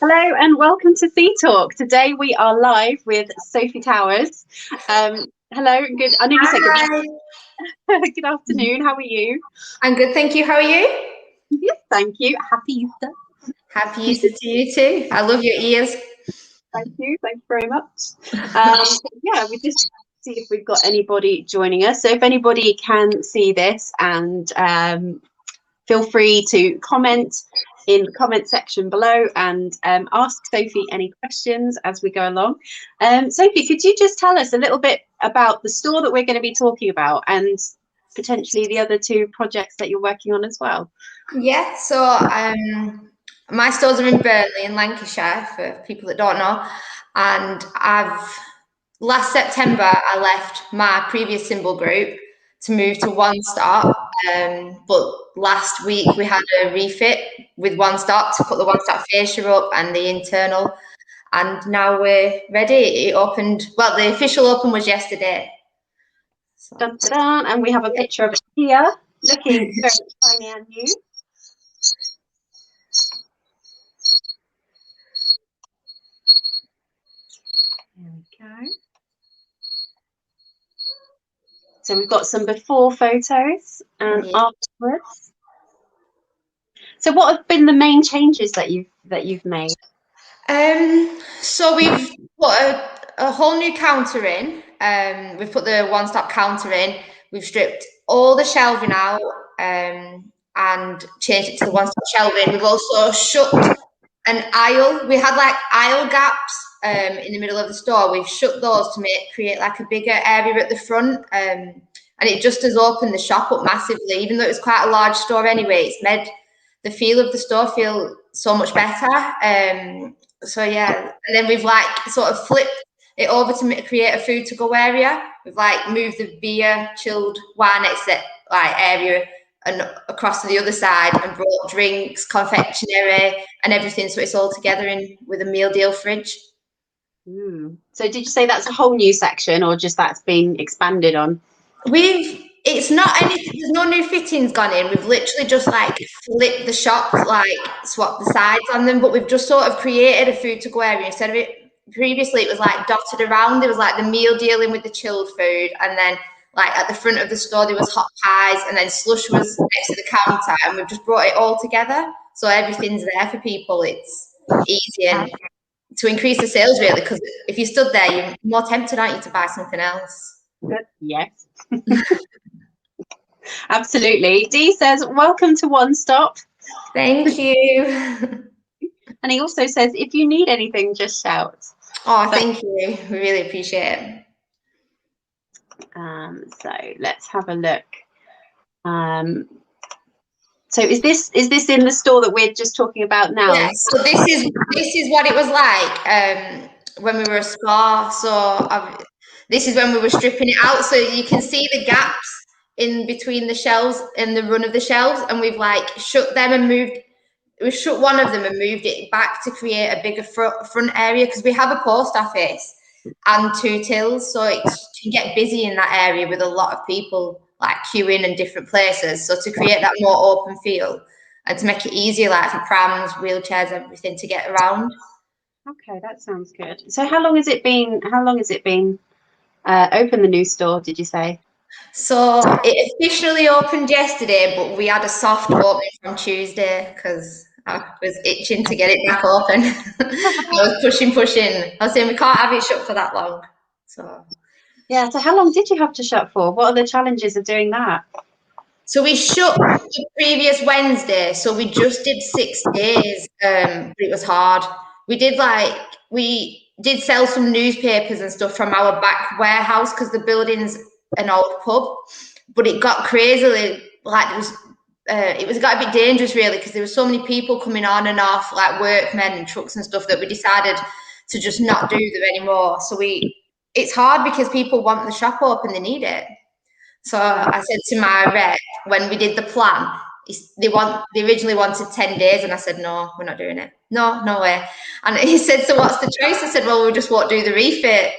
Hello and welcome to Sea Talk. Today we are live with Sophie Towers. Hello, good. I nearly said Hi. good. Good afternoon. How are you? I'm good, thank you. How are you? Yes, thank you. Happy Easter. Happy Easter to you too. I love your ears. Thank you. Thank you very much. Yeah, we just see if we've got anybody joining us. So if anybody can see this, and feel free to comment in the comment section below and ask Sophie any questions as we go along. Sophie, could you just tell us a little bit about the store that we're going to be talking about and potentially the other two projects that you're working on as well? Yeah, so my stores are in Burnley in Lancashire for people that don't know. And last September, I left my previous symbol group to move to One Stop. But last week we had a refit with One Stop to put the One Stop fascia up and the internal. And now we're ready. It opened, well, the official open was yesterday. So. Dun, dun, dun, and we have a picture of it here, looking very shiny and new. There we go. So we've got some before photos and afterwards. So what have been the main changes that you've made? So we've put a whole new counter in. We've put the one-stop counter in. We've stripped all the shelving out and changed it to the one-stop shelving. We've also shut an aisle. We had like aisle gaps in the middle of the store. We've shut those to create like a bigger area at the front. And it just has opened the shop up massively. Even though it was quite a large store anyway, it's made the feel of the store feel so much better. So yeah, and then we've like sort of flipped it over to create a food to go area. We've like moved the beer, chilled wine exit like area and across to the other side and brought drinks, confectionery and everything. So it's all together in with a meal deal fridge. So did you say that's a whole new section or just that's been expanded on? It's not anything, there's no new fittings gone in. We've literally just like flipped the shop, like swapped the sides on them, but we've just sort of created a food to go area instead of it. Previously, it was like dotted around. There was like the meal dealing with the chilled food, and then like at the front of the store, there was hot pies, and then slush was next to the counter, and we've just brought it all together. So everything's there for people. It's easy and to increase the sales really, because if you stood there, you're more tempted, aren't you, to buy something else? Yes. Absolutely. Dee says, welcome to One Stop. Thank you. And he also says, if you need anything, just shout. Oh, thank you. We really appreciate it. So let's have a look. So is this in the store that we're just talking about now? Yeah, so this is what it was like when we were a spa. So this is when we were stripping it out. So you can see the gaps in between the shelves and the run of the shelves, and we've like shut them and moved. We shut one of them and moved it back to create a bigger front area because we have a post office and two tills, so it can get busy in that area with a lot of people like queuing in different places. So to create that more open feel and to make it easier, like for prams, wheelchairs, everything to get around. Okay, that sounds good. So how long has it been? Open, the new store? Did you say? So it officially opened yesterday, but we had a soft opening from Tuesday because I was itching to get it back open. I was pushing. I was saying we can't have it shut for that long. So yeah. So how long did you have to shut for? What are the challenges of doing that? So we shut the previous Wednesday. So we just did 6 days, but it was hard. We did sell some newspapers and stuff from our back warehouse because the building's an old pub, but it got crazily like it got a bit dangerous really because there were so many people coming on and off like workmen and trucks and stuff that we decided to just not do them anymore. So it's hard because people want the shop open, they need it. So I said to my rep when we did the plan, they originally wanted 10 days, and I said, no, we're not doing it. No way. And he said, so what's the choice? I said, well, we just won't do the refit.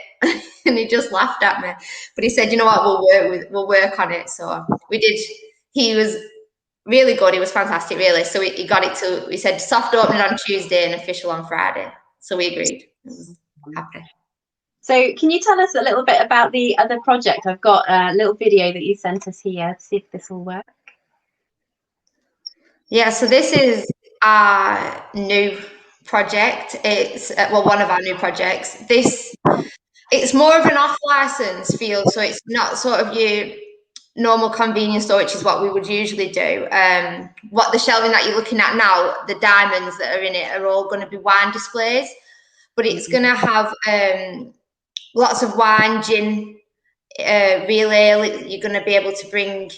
And he just laughed at me. But he said, you know what, we'll work on it. So we did. He was really good. It was fantastic, really. So he got it to, he said soft opening on Tuesday and official on Friday. So we agreed. Happy. So can you tell us a little bit about the other project? I've got a little video that you sent us here to see if this will work. Yeah, so this is our new project. It's one of our new projects. It's more of an off-license field, so it's not sort of your normal convenience store, which is what we would usually do. What the shelving that you're looking at now, the diamonds that are in it are all going to be wine displays, but it's going to have lots of wine, gin, real ale. You're going to be able to bring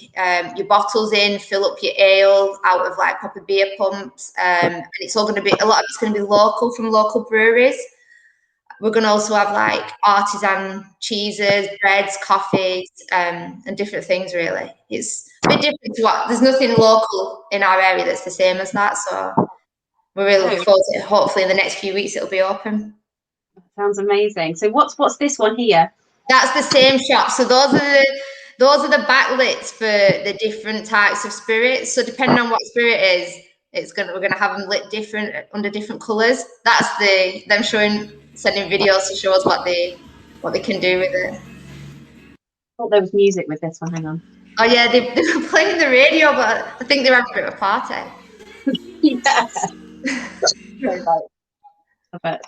your bottles in, fill up your ale out of like proper beer pumps, and it's all going to be, a lot of it's going to be local from local breweries. We're going to also have like artisan cheeses, breads, coffees, and different things. Really, it's a bit different to what. There's nothing local in our area that's the same as that. So we're really looking forward to it. Hopefully, in the next few weeks, it'll be open. Sounds amazing. So what's this one here? That's the same shop. So those are the backlits for the different types of spirits. So depending on what spirit it is, we're gonna have them lit different under different colours. That's them sending videos to show us what they can do with it. I thought there was music with this one. Hang on. Oh yeah, they were playing the radio, but I think they're having a bit of a party. Yeah. I bet.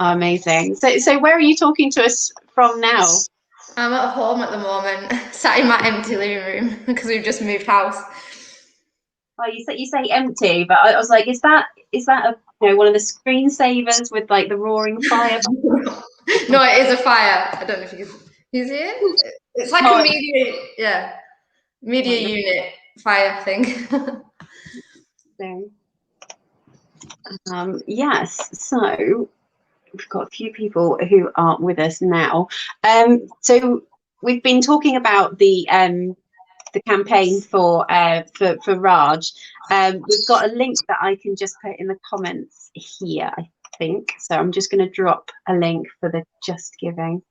Oh, amazing. So where are you talking to us from now? I'm at home at the moment, sat in my empty living room because we've just moved house. Oh, you say empty, but I was like, is that one of the screensavers with like the roaring fire? No, it is a fire. I don't know if you can see it. It's like a media unit fire thing. Yes. So we've got a few people who are with us now. So we've been talking about the campaign for Raj. We've got a link that I can just put in the comments here, I think. So I'm just going to drop a link for the Just Giving,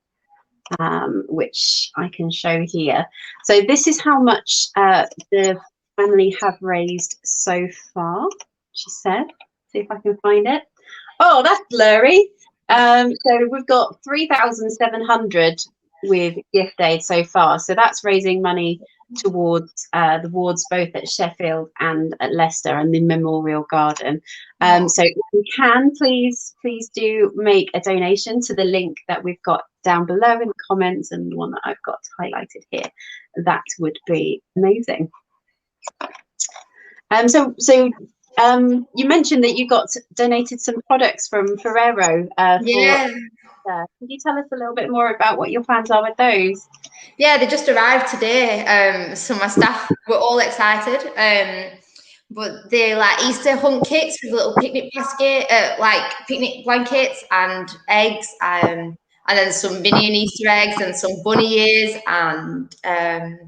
which I can show here. So this is how much the family have raised so far, she said. See if I can find it. Oh, that's blurry. So we've got 3,700 with gift aid so far. So that's raising money towards the wards both at Sheffield and at Leicester and the Memorial Garden. So if you can, please do make a donation to the link that we've got down below in the comments and the one that I've got highlighted here. That would be amazing. You mentioned that you got donated some products from Ferrero. Yeah. Can you tell us a little bit more about what your plans are with those? Yeah, they just arrived today. So my staff were all excited. But they're like Easter hunt kits with little picnic basket, like picnic blankets and eggs, and then some minion Easter eggs and some bunny ears, and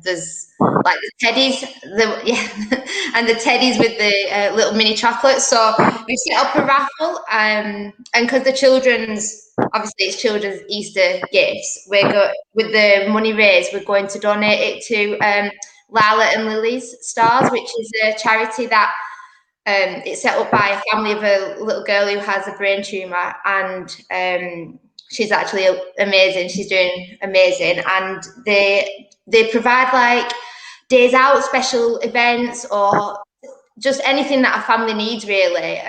there's like the teddies, and the teddies with the little mini chocolates. So we set up a raffle, and because obviously it's children's Easter gifts, with the money raised, we're going to donate it to Lala and Lily's Stars, which is a charity that it's set up by a family of a little girl who has a brain tumor, and she's actually amazing. She's doing amazing, and they provide like days out, special events, or just anything that a family needs really.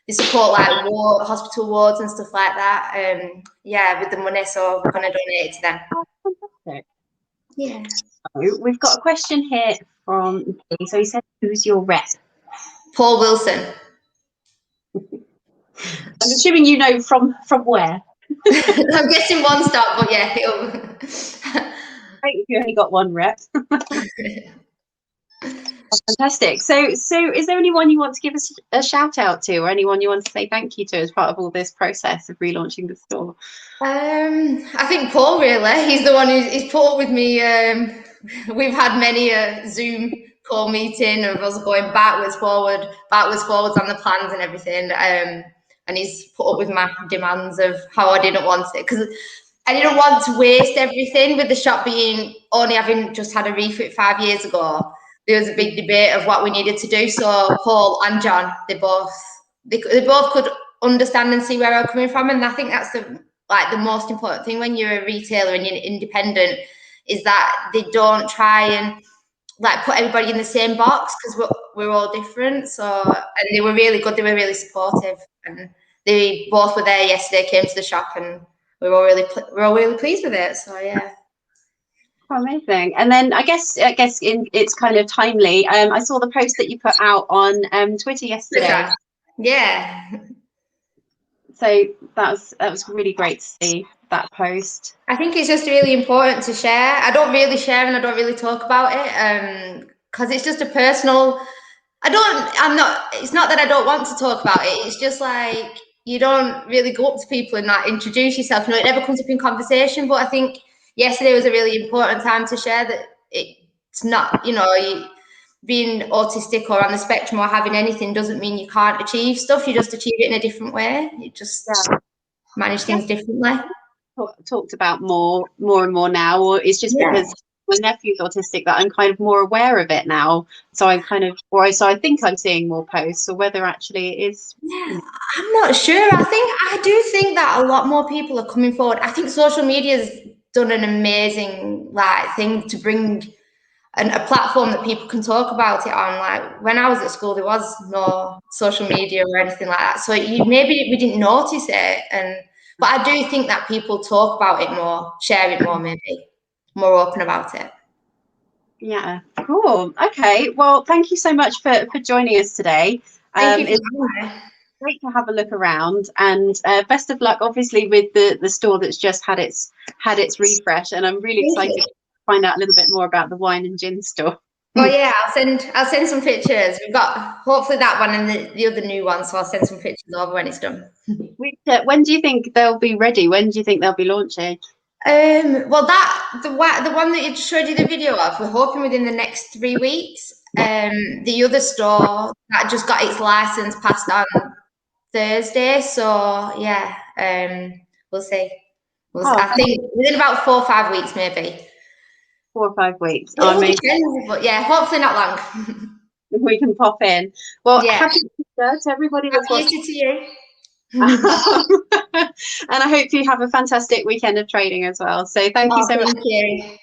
They support like hospital wards and stuff like that. With the money, so we're going to donate it to them. Oh, fantastic. Yeah. So we've got a question here from Billy. So he said, who's your rep? Paul Wilson. I'm assuming you know from where? I'm guessing one stop, but yeah. Great if you only got one rep. Fantastic. So is there anyone you want to give us a shout out to, or anyone you want to say thank you to as part of all this process of relaunching the store? I think Paul, really. He's the one who's put up with me. We've had many a Zoom call meeting of us going backwards, forwards on the plans and everything. And he's put up with my demands of how I didn't want it, because I didn't want to waste everything with the shop only having just had a refit 5 years ago. there was a big debate of what we needed to do. So Paul and John, they both could understand and see where I'm coming from, and I think that's the most important thing when you're a retailer and you're independent, is that they don't try and like put everybody in the same box, because we're all different. So, and they were really good. They were really supportive, and they both were there yesterday. Came to the shop, and we were all really pleased with it. So yeah. Amazing. And then I guess it's kind of timely. I saw the post that you put out on Twitter yesterday. Yeah. So that was really great to see that post. I think it's just really important to share. I don't really share and I don't really talk about it because it's just a personal. It's not that I don't want to talk about it. It's just like you don't really go up to people and not introduce yourself. You know, it never comes up in conversation. But I think yesterday was a really important time to share that it's not, being autistic or on the spectrum or having anything doesn't mean you can't achieve stuff. You just achieve it in a different way. You just manage things differently. Talked about more and more now, or it's just because my nephew's autistic that I'm kind of more aware of it now. So I'm so I think I'm seeing more posts, or whether actually it is. Yeah, I'm not sure. I do think that a lot more people are coming forward. I think social media has done an amazing thing to bring a platform that people can talk about it on. Like when I was at school, there was no social media or anything like that. So maybe we didn't notice it. But I do think that people talk about it more, share it more, maybe more open about it. Yeah, cool. Okay, well, thank you so much for joining us today. Thank you. It's great to have a look around, and best of luck, obviously, with the store that's just had its refresh. And I'm really excited to find out a little bit more about the wine and gin store. Oh yeah, I'll send some pictures. We've got hopefully that one and the other new one, so I'll send some pictures over when it's done. When do you think they'll be ready? When do you think they'll be launching? Well, the one that you showed you the video of, we're hoping within the next 3 weeks. The other store that just got its license passed on Thursday, so yeah, we'll see. I think within about 4 or 5 weeks, maybe. 4 or 5 weeks. It depends, but yeah, hopefully not long. We can pop in. Well, happy Easter to everybody that's watching. Easter to you. And I hope you have a fantastic weekend of trading as well. So thank you so much. Thank you.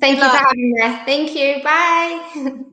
Thank you for having me. Thank you. Bye.